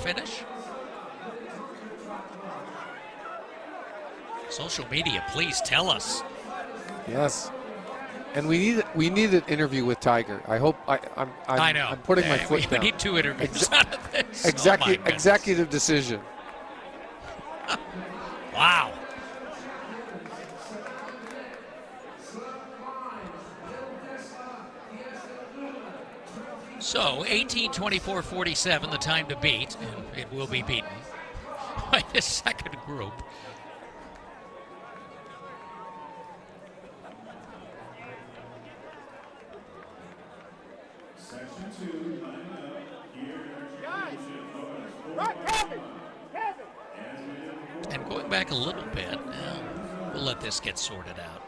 finish? Social media, please tell us. Yes. And we need an interview with Tiger. I hope I know. I'm putting my foot down. We need 2 interviews out of this. Executive decision. Wow. So 18:24:47, the time to beat, and it will be beaten by the second group. And going back a little bit, we'll let this get sorted out.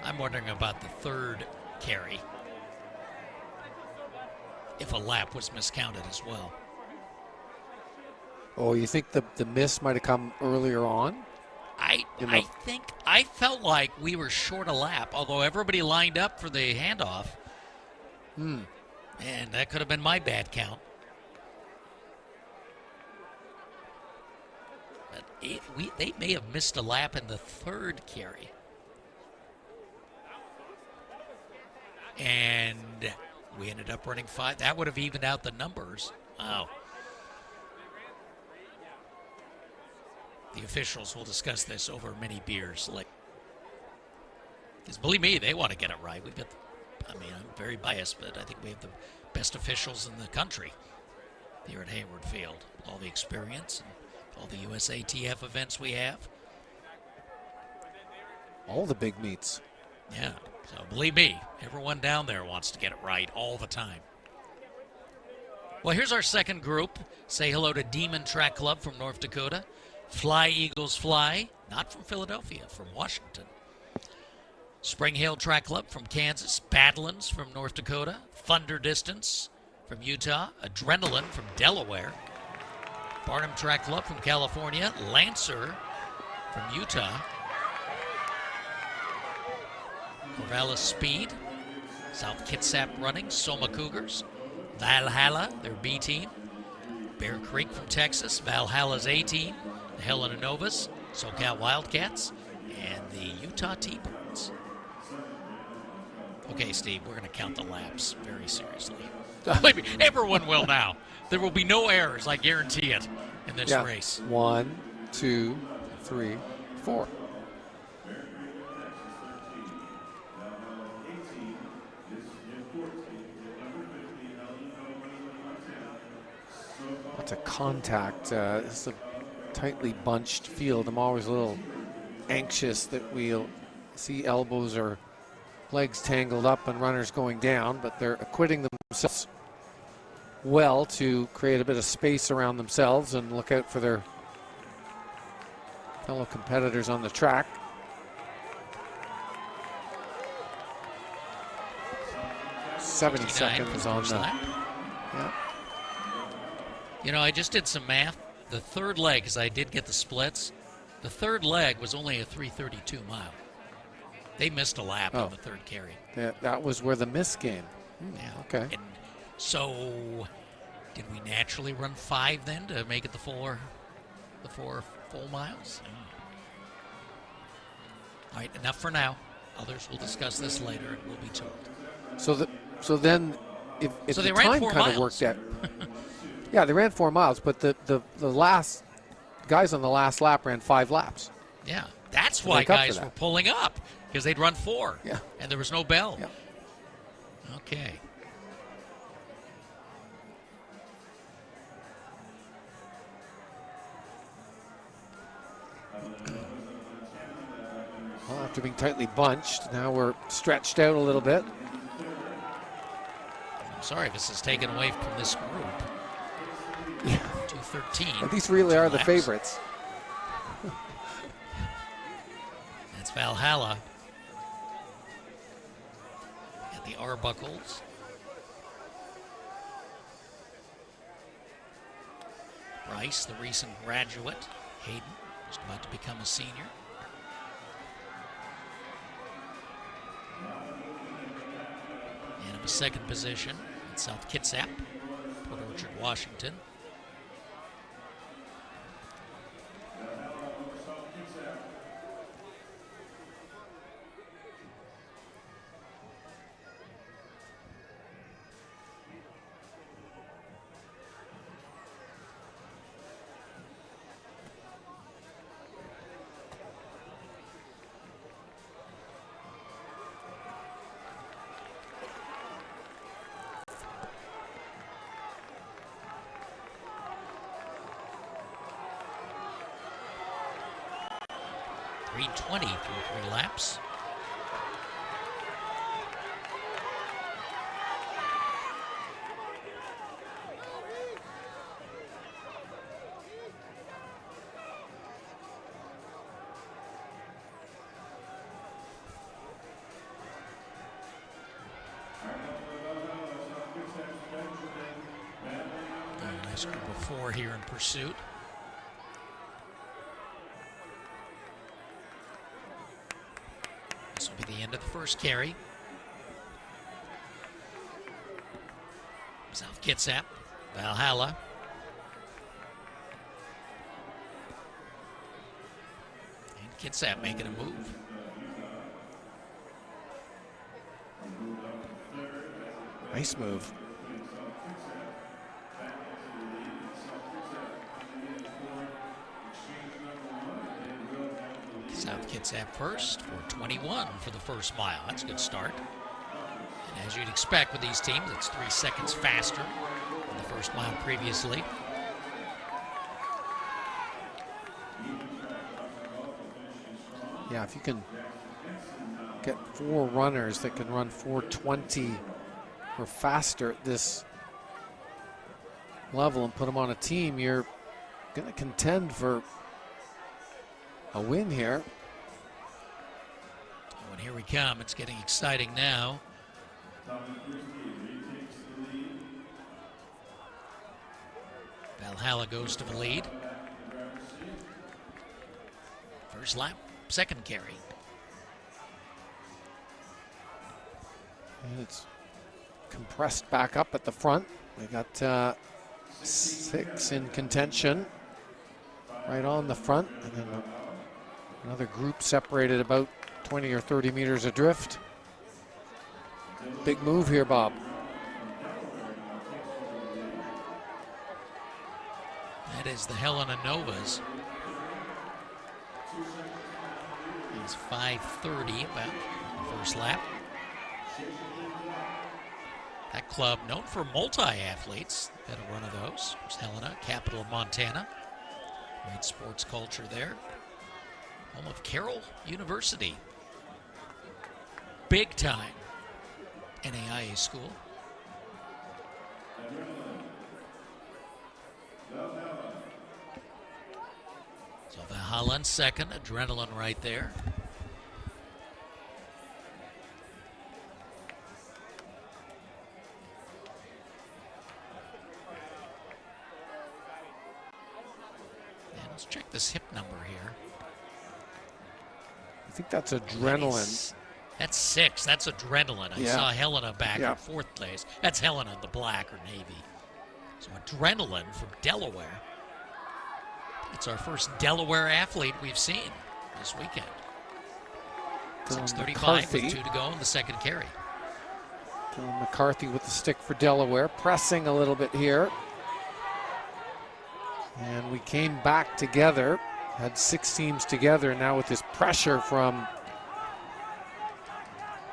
I'm wondering about the third carry, if a lap was miscounted as well. Oh, you think the miss might have come earlier on? I felt like we were short a lap, although everybody lined up for the handoff. And that could have been my bad count. But they may have missed a lap in the third carry. And we ended up running 5. That would have evened out the numbers. Wow. The officials will discuss this over many beers. Because believe me, they want to get it right. I'm very biased, but I think we have the best officials in the country here at Hayward Field. All the experience and all the USATF events we have. All the big meets. Yeah. So believe me, everyone down there wants to get it right all the time. Well, here's our second group. Say hello to Demon Track Club from North Dakota. Fly Eagles Fly, not from Philadelphia, from Washington. Spring Hill Track Club from Kansas. Badlands from North Dakota. Thunder Distance from Utah. Adrenaline from Delaware. Barnum Track Club from California. Lancer from Utah. Corvallis Speed, South Kitsap Running, Soma Cougars, Valhalla, their B team, Bear Creek from Texas, Valhalla's A team, the Helena Novas, SoCal Wildcats, and the Utah T-Birds. Okay, Steve, we're going to count the laps very seriously. Everyone will now. There will be no errors, I guarantee it, in this race. 1, 2, 3, 4. Lots of contact. It's a tightly bunched field. I'm always a little anxious that we'll see elbows or legs tangled up and runners going down, but they're acquitting themselves well to create a bit of space around themselves and look out for their fellow competitors on the track. "70 seconds on the lap. Yeah. You know, I just did some math. The third leg, because I did get the splits, the third leg was only a 3:32 mile. They missed a lap on the third carry. That was where the miss came. Yeah. Okay. And so, did we naturally run 5 then to make it the 4 full miles? All right, enough for now. Others will discuss this later and will be told. So then, if so the they ran time 4 kind miles. of worked out. Yeah, they ran 4 miles, but the last guys on the last lap ran 5 laps. Yeah, that's why guys were pulling up, because they'd run 4. Yeah. And there was no bell. Yeah. Okay. Well, after being tightly bunched, now we're stretched out a little bit. I'm sorry if this is taken away from this group. Yeah. 2:13. These really are the laps. favorites. That's Valhalla. And the Arbuckles. Bryce, the recent graduate. Hayden, just about to become a senior. And in the second position at South Kitsap, Port Orchard, Washington. 3:20 through 3 laps. Nice group of 4 here in pursuit. This will be the end of the first carry. South Kitsap, Valhalla. And Kitsap making a move. Nice move. South Kitsap first, 4:21 for the first mile. That's a good start. And as you'd expect with these teams, it's 3 seconds faster than the first mile previously. Yeah, if you can get 4 runners that can run 4:20 or faster at this level and put them on a team, you're going to contend for a win here. Oh, and here we come. It's getting exciting now. Valhalla goes to the lead. First lap, second carry. And it's compressed back up at the front. We got 6 in contention right on the front, and then another group separated about 20 or 30 meters adrift. Big move here, Bob. That is the Helena Novas. It's 5:30 about the first lap. That club, known for multi-athletes, got a run of those. There's Helena, capital of Montana. Great sports culture there. Home of Carroll University. Big time NAIA school. So Valhalla in second, Adrenaline right there. And let's check this hip number here. I think that's Adrenaline. That's 6. That's Adrenaline. I saw Helena back in 4th place. That's Helena in the black or navy. So Adrenaline from Delaware. It's our first Delaware athlete we've seen this weekend. 6:35 with 2 to go in the second carry. Dylan McCarthy with the stick for Delaware, pressing a little bit here. And we came back together, had 6 teams together. Now with this pressure from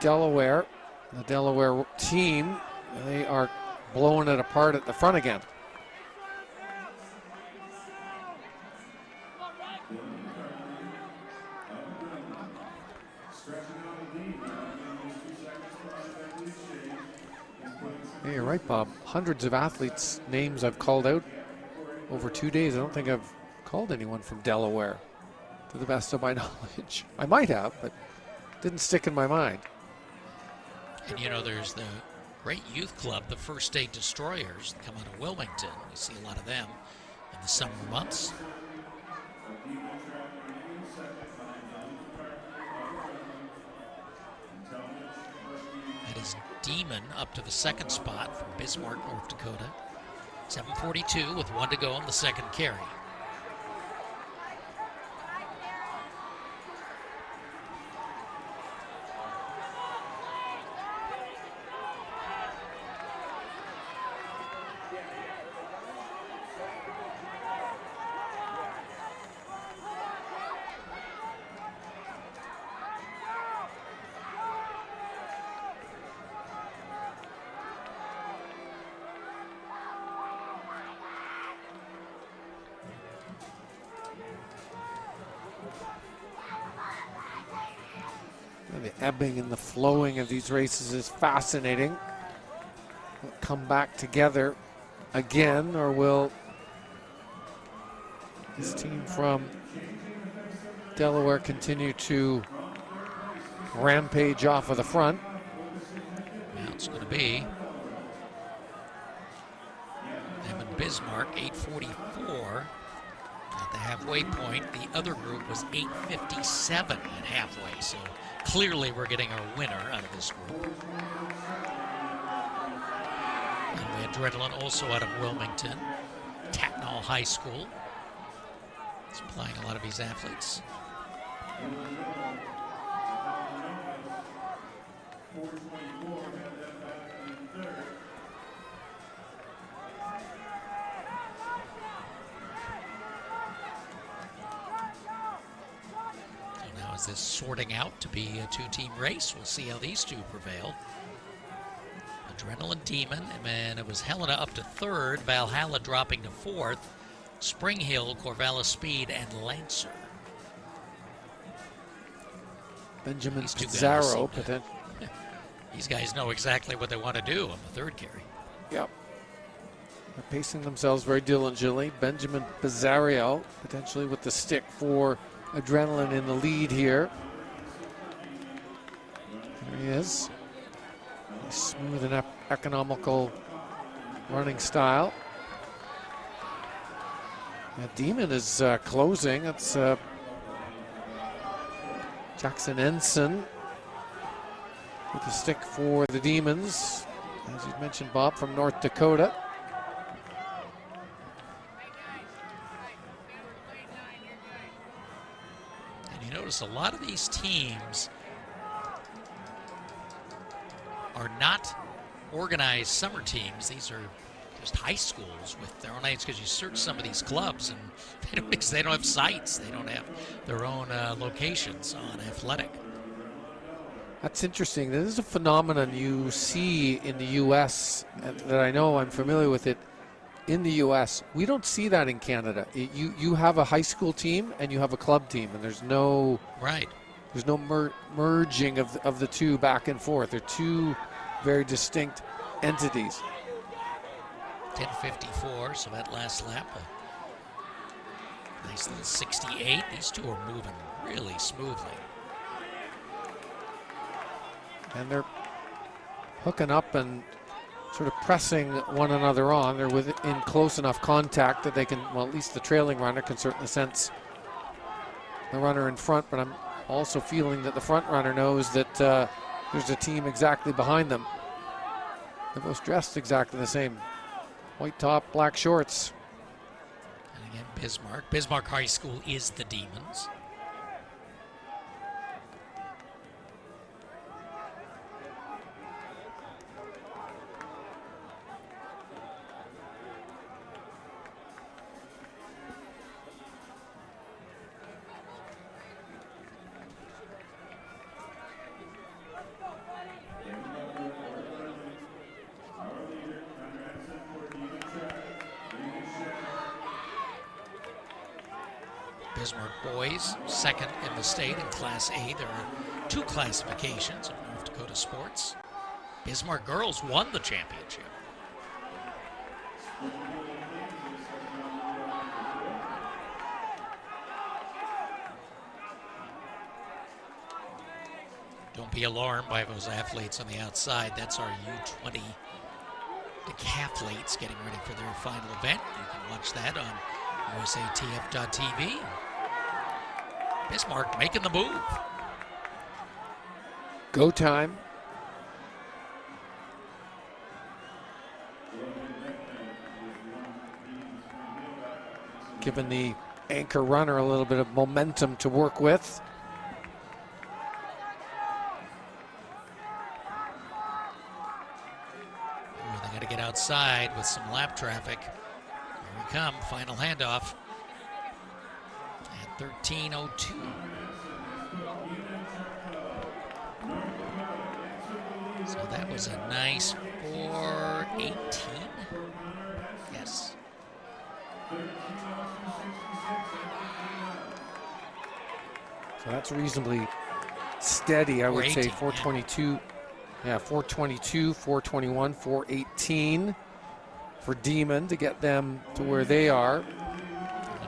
Delaware, the Delaware team, they are blowing it apart at the front again. Yeah, you're right, Bob. Hundreds of athletes' names I've called out over 2 days. I don't think I've called anyone from Delaware, to the best of my knowledge. I might have, but didn't stick in my mind. And you know, there's the great youth club, the First State Destroyers, that come out of Wilmington. We see a lot of them in the summer months. That is Demon up to the second spot from Bismarck, North Dakota. 7:42 with 1 to go in the second carry. The ebbing and the flowing of these races is fascinating. Will it come back together again, or will this team from Delaware continue to rampage off of the front? Well, it's going to be them and Bismarck, 8:44 at the halfway point. The other group was 8:57 at halfway, so clearly we're getting our winner out of this group. And we had Adrenaline also out of Wilmington, Tatnall High School, supplying a lot of these athletes. So now is this sorting out to be a two-team race? We'll see how these two prevail. Adrenaline Demon, and then it was Helena up to third, Valhalla dropping to fourth, Spring Hill, Corvallis Speed, and Lancer. Benjamin These two guys Pizarro, seem these guys know exactly what they want to do on the third carry. Yep. They're pacing themselves very diligently. Benjamin Pizarro potentially with the stick for Adrenaline in the lead here. There he is. Smooth and economical running style. Demon is closing. It's Jackson Ensign with the stick for the Demons. As you mentioned, Bob, from North Dakota. And you notice a lot of these teams are not organized summer teams. These are just high schools with their own names, because you search some of these clubs and they don't have sites. They don't have their own locations on athletic. That's interesting. This is a phenomenon you see in the U.S. that I know I'm familiar with it. In the U.S., we don't see that in Canada. You have a high school team and you have a club team, and there's no There's no merging of the two back and forth. They're two very distinct entities. 10:54, so that last lap, a nice little 68. These two are moving really smoothly. And they're hooking up and sort of pressing one another on. They're within close enough contact that they can, well, at least the trailing runner can certainly sense the runner in front, but I'm also feeling that the front runner knows that there's a team exactly behind them. They're both dressed exactly the same. White top, black shorts. And again, Bismarck. Bismarck High School is the Demons. Bismarck boys, second in the state in Class A. There are two classifications of North Dakota sports. Bismarck girls won the championship. Don't be alarmed by those athletes on the outside. That's our U20 decathletes getting ready for their final event. You can watch that on USATF.tv. Bismarck making the move. Go time. Giving the anchor runner a little bit of momentum to work with. They got to get outside with some lap traffic. Here we come, final handoff at 13:02. So that was a nice 4:18. Yes. So that's reasonably steady, I would say. 4:18, 4:22. Yeah, 4:22, 4:21, 4:18 for Demon to get them to where they are.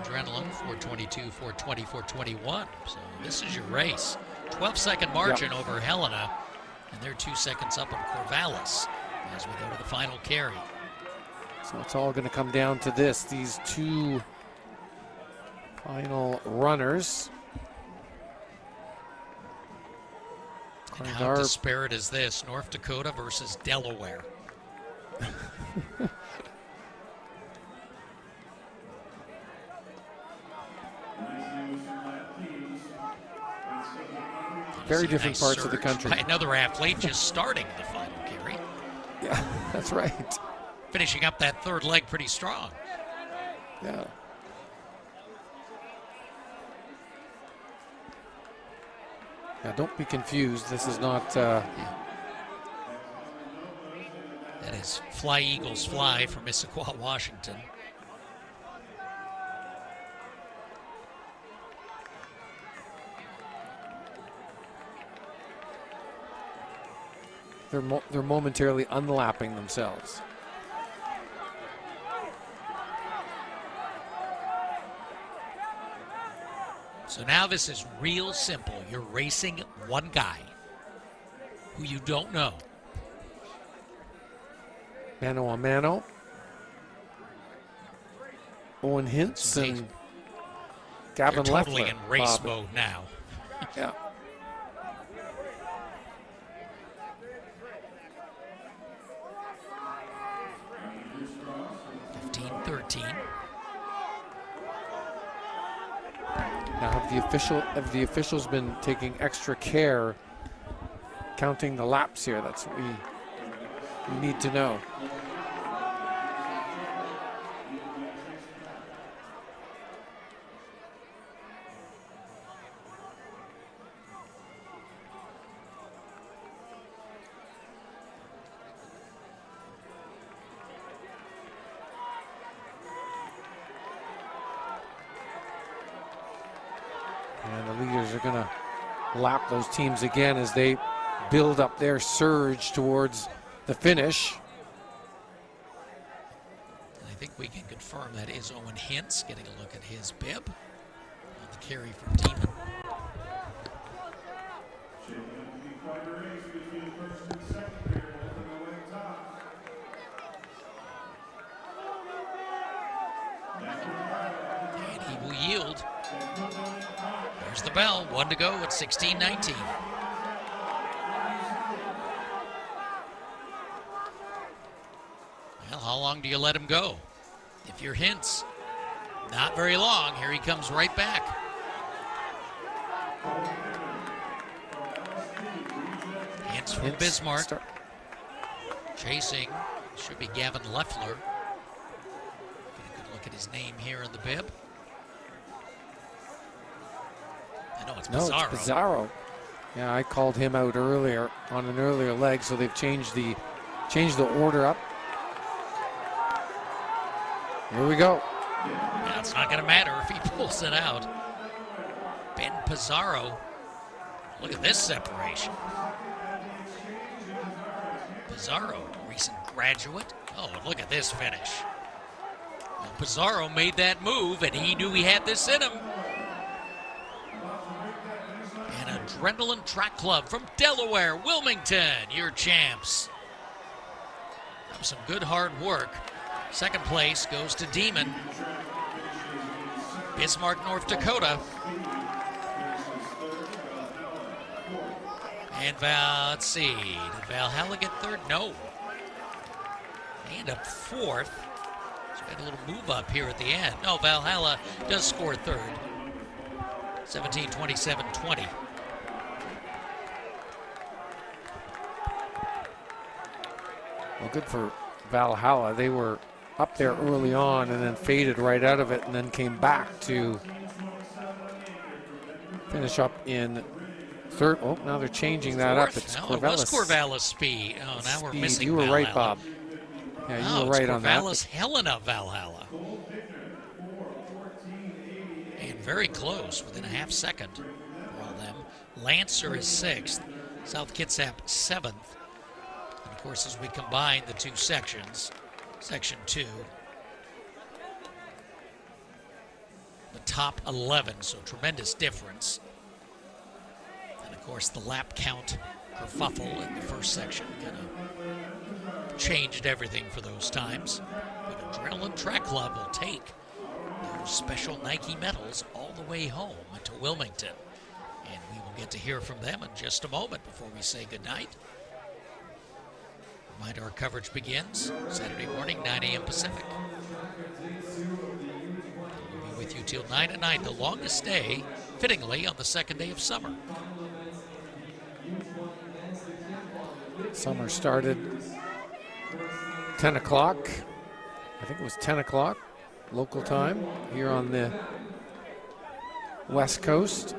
Adrenaline, 4:22, 4:20, 4:21. So this is your race. 12-second margin over Helena, and they're 2 seconds up on Corvallis as we go to the final carry. So it's all going to come down to this, these two final runners. And how disparate is this? North Dakota versus Delaware. Very different parts of the country. By another athlete just starting the final carry. Yeah, that's right. Finishing up that third leg pretty strong. Yeah. Yeah, don't be confused. This is not... That is Fly Eagles Fly from Issaquah, Washington. They're momentarily unlapping themselves. So now this is real simple. You're racing one guy who you don't know. Mano a mano. Owen Hintz and Gavin You're totally Leffler. in race mode now. Yeah. Now have the officials been taking extra care counting the laps here? That's what we need to know. And the leaders are going to lap those teams again as they build up their surge towards the finish. I think we can confirm that is Owen Hintz. Getting a look at his bib on the carry from Demon. And he will yield. There's the bell. 1 to go at 16:19. Well, how long do you let him go? If you're Hintz, not very long. Here he comes right back. Hintz from Bismarck. Chasing should be Gavin Leffler. Get a good look at his name here in the bib. It's Pizarro. No, it's Pizarro. Yeah, I called him out earlier on an earlier leg, so they've changed the order up. Here we go. Yeah, it's not going to matter if he pulls it out. Ben Pizarro. Look at this separation. Pizarro, recent graduate. Oh, look at this finish. Well, Pizarro made that move, and he knew he had this in him. And Adrenaline Track Club from Delaware, Wilmington, your champs. That was some good hard work. Second place goes to Demon. Bismarck, North Dakota. And let's see, did Valhalla get third? No. They end up fourth. So we had a little move up here at the end. No, Valhalla does score third. 17-27-20. Well, good for Valhalla. They were up there early on and then faded right out of it and then came back to finish up in third. Oh, now they're changing that up. It's Corvallis. It was Corvallis speed. Oh, now we're missing You were Valhalla. right, Bob. Yeah, you were right on that. Corvallis, Helena, Valhalla. And very close, within a half second for all them. Lancer is 6th. South Kitsap 7th. And of course, as we combine the two sections, Section 2, the top 11, so tremendous difference. And of course, the lap count kerfuffle in the first section kind of changed everything for those times. But Adrenaline Track Club will take those special Nike medals all the way home to Wilmington. And we will get to hear from them in just a moment before we say goodnight. Reminder, our coverage begins Saturday morning, 9 a.m. Pacific. We'll be with you till 9 at night, the longest day, fittingly, on the second day of summer. Summer started 10 o'clock. I think it was 10 o'clock local time here on the West Coast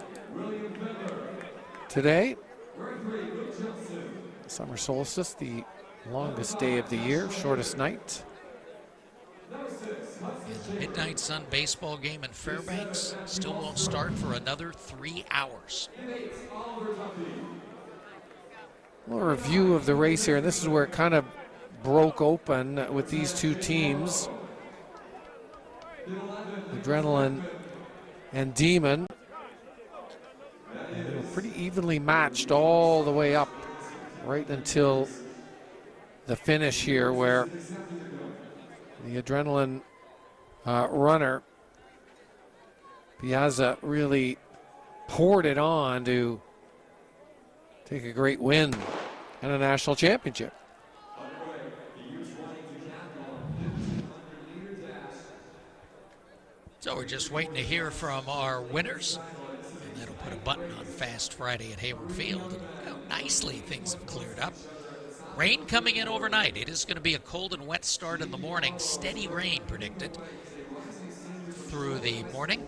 today. Summer solstice, the longest day of the year, shortest night. And the Midnight Sun baseball game in Fairbanks still won't start for another 3 hours. A little review of the race here. This is where it kind of broke open with these two teams. Adrenaline and Demon. And they were pretty evenly matched all the way up right until the finish here, where the Adrenaline runner, Piazza, really poured it on to take a great win and a national championship. So we're just waiting to hear from our winners. And that'll put a button on Fast Friday at Hayward Field. And how nicely things have cleared up. Rain coming in overnight. It is going to be a cold and wet start in the morning. Steady rain predicted through the morning.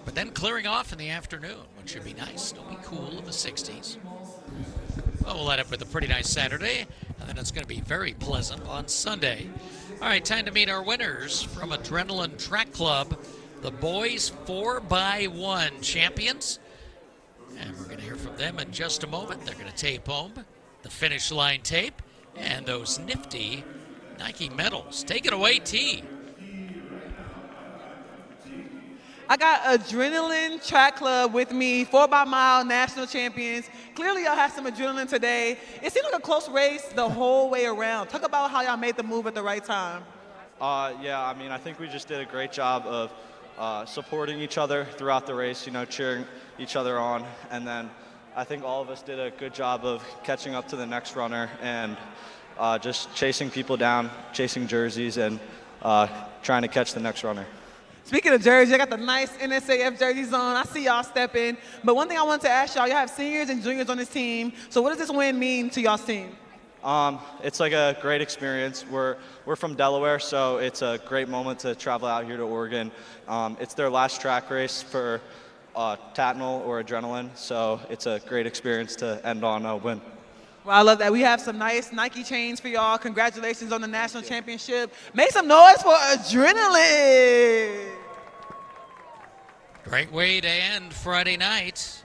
But then clearing off in the afternoon, which should be nice. It'll be cool in the 60s. Well, we'll end up with a pretty nice Saturday, and then it's going to be very pleasant on Sunday. All right, time to meet our winners from Adrenaline Track Club, the boys 4x1 champions. And we're going to hear from them in just a moment. They're going to tape home the finish line tape and those nifty Nike medals. Take it away, T. I got Adrenaline Track Club with me, 4x-mile national champions. Clearly, y'all had some adrenaline today. It seemed like a close race the whole way around. Talk about how y'all made the move at the right time. Yeah, I mean, I think we just did a great job of supporting each other throughout the race, you know, cheering each other on. And then I think all of us did a good job of catching up to the next runner and just chasing people down, chasing jerseys, and trying to catch the next runner. Speaking of jerseys, I got the nice NSAF jerseys on. I see y'all stepping. But one thing I wanted to ask y'all have seniors and juniors on this team. So what does this win mean to y'all's team? It's like a great experience. We're from Delaware, so it's a great moment to travel out here to Oregon. It's their last track race for Tatnall or Adrenaline, so it's a great experience to end on a win. Well, I love that. We have some nice Nike chains for y'all. Congratulations on the national championship. Make some noise for Adrenaline. Great way to end Friday night.